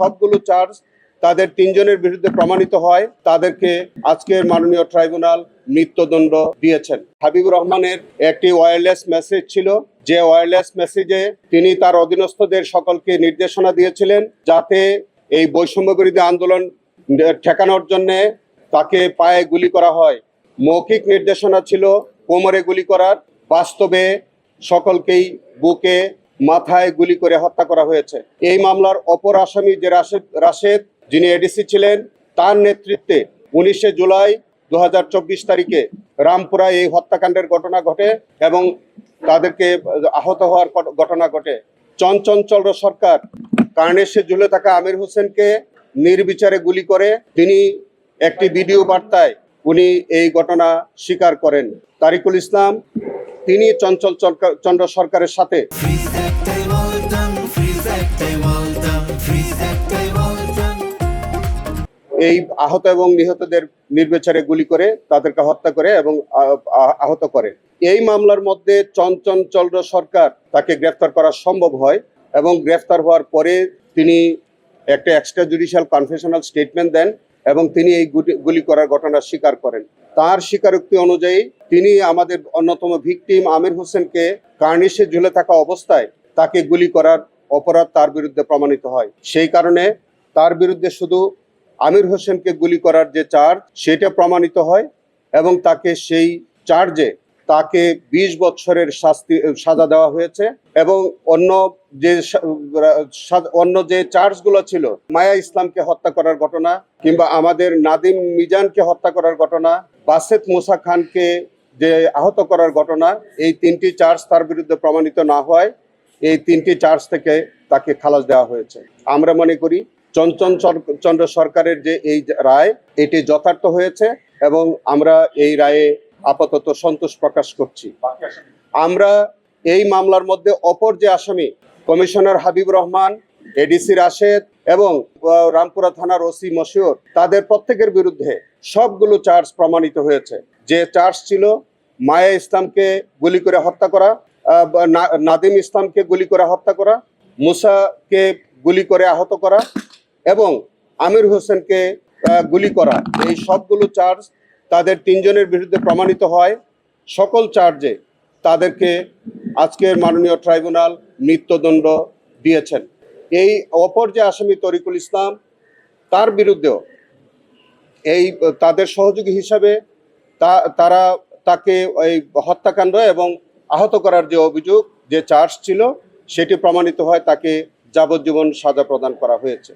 সবগুলো চার্জ তাদের তিনজনের বিরুদ্ধে প্রমাণিত হয়। তাদেরকে আজকের মাননীয় ট্রাইব্যুনাল মৃত্যুদণ্ড দিয়েছেন। হাবিবুর রহমানের একটি ওয়্যারলেস মেসেজ ছিল, যে ওয়্যারলেস মেসেজে তিনি তার অধীনস্থদের সকলকে নির্দেশনা দিয়েছিলেন যাতে এই বৈষম্য বিরোধী আন্দোলন ঠেকানোর জন্য তাকে পায়ে গুলি করা হয়। মৌখিক নির্দেশনা ছিল কোমরে গুলি করার, বাস্তবে সকলকেই বুকে মাথায় গুলি করে হত্যা করা হয়েছে। এই মামলার অপর আসামি যে রাশেদ, যিনি এডিসি ছিলেন, তার নেতৃত্বে 19 জুলাই 2024 তারিখে রামপুরা এই হত্যাকাণ্ডের ঘটনা ঘটে এবং তাদেরকে আহত হওয়ার ঘটনা ঘটে। চঞ্চল সরকার কার্নেশে ঝুলে থাকা আমির হোসেনকে নির্বিচারে গুলি করে। তিনি একটি ভিডিও বার্তায় উনি এই ঘটনা স্বীকার করেন। তারিকুল ইসলাম তিনি চঞ্চল সরকারের সাথে এই আহত এবং নিহতদের নির্বিচারে গুলি করে তাদেরকে হত্যা করে এবং আহত করে। এই মামলার মধ্যে চঞ্চল সরকার তাকে গ্রেফতার করা সম্ভব হয় এবং গ্রেফতার হওয়ার পরে তিনি একটা এক্সট্রা জুডিশিয়াল কনফেশনাল স্টেটমেন্ট দেন এবং তিনি এই গুলি করার ঘটনা স্বীকার করেন। তার স্বীকারোক্তি অনুযায়ী তিনি আমাদের অন্যতম ভিকটিম আমির হোসেনকে কার্নিশে ঝুলে থাকা অবস্থায় তাকে গুলি করার অপরাধ তার বিরুদ্ধে প্রমাণিত হয়। সেই কারণে তার বিরুদ্ধে শুধু আমির হোসেনকে গুলি করার যে চার্জ সেটা প্রমাণিত হয় এবং তাকে সেই চার্জে তাকে 20 বছরের সাজা দেওয়া হয়েছে এবং অন্য যে চার্জগুলো ছিল, মায়া ইসলামকে হত্যা করার ঘটনা কিংবা আমাদের নাদিম মিজানকে হত্যা করার ঘটনা, বাসেত মুসা খানকে যে আহত করার ঘটনা, এই 3টি চার্জ তার বিরুদ্ধে প্রমাণিত না হয় এই 3টি চার্জ থেকে তাকে খালাস দেওয়া হয়েছে। আমরা মনে করি চঞ্চল সরকারের যে এই রায় এটি যথার্থ হয়েছে এবং আমরা এই রায়ে আপাতত সন্তোষ প্রকাশ করছি। আমরা এই মামলার মধ্যে অপর যে আসামি কমিশনার হাবিবুর রহমান, এডিসি রাশেদ এবং রামপুরা থানার ওসি মশিউর, তাদের প্রত্যেকের বিরুদ্ধে সবগুলো চার্জ প্রমাণিত হয়েছে। যে চার্জ ছিল মায়া ইসলামকে গুলি করে হত্যা করা, নাদিম ইসলামকে গুলি করে হত্যা করা, মুসাকে গুলি করে আহত করা এবং আমির হোসেনকে গুলি করা, এই সবগুলো চার্জ তাদের তিনজনের বিরুদ্ধে প্রমাণিত হয়। সকল চার্জে তাদেরকে আজকের মাননীয় ট্রাইব্যুনাল মৃত্যুদণ্ড দিয়েছেন। এই অপর যে আসামি তরিকুল ইসলাম, তার বিরুদ্ধেও এই তাদের সহযোগী হিসাবে তারা তাকে ওই হত্যাকাণ্ড এবং আহত করার যে অভিযোগ, যে চার্জ ছিল সেটি প্রমাণিত হয়, তাকে যাবজ্জীবন সাজা প্রদান করা হয়েছে।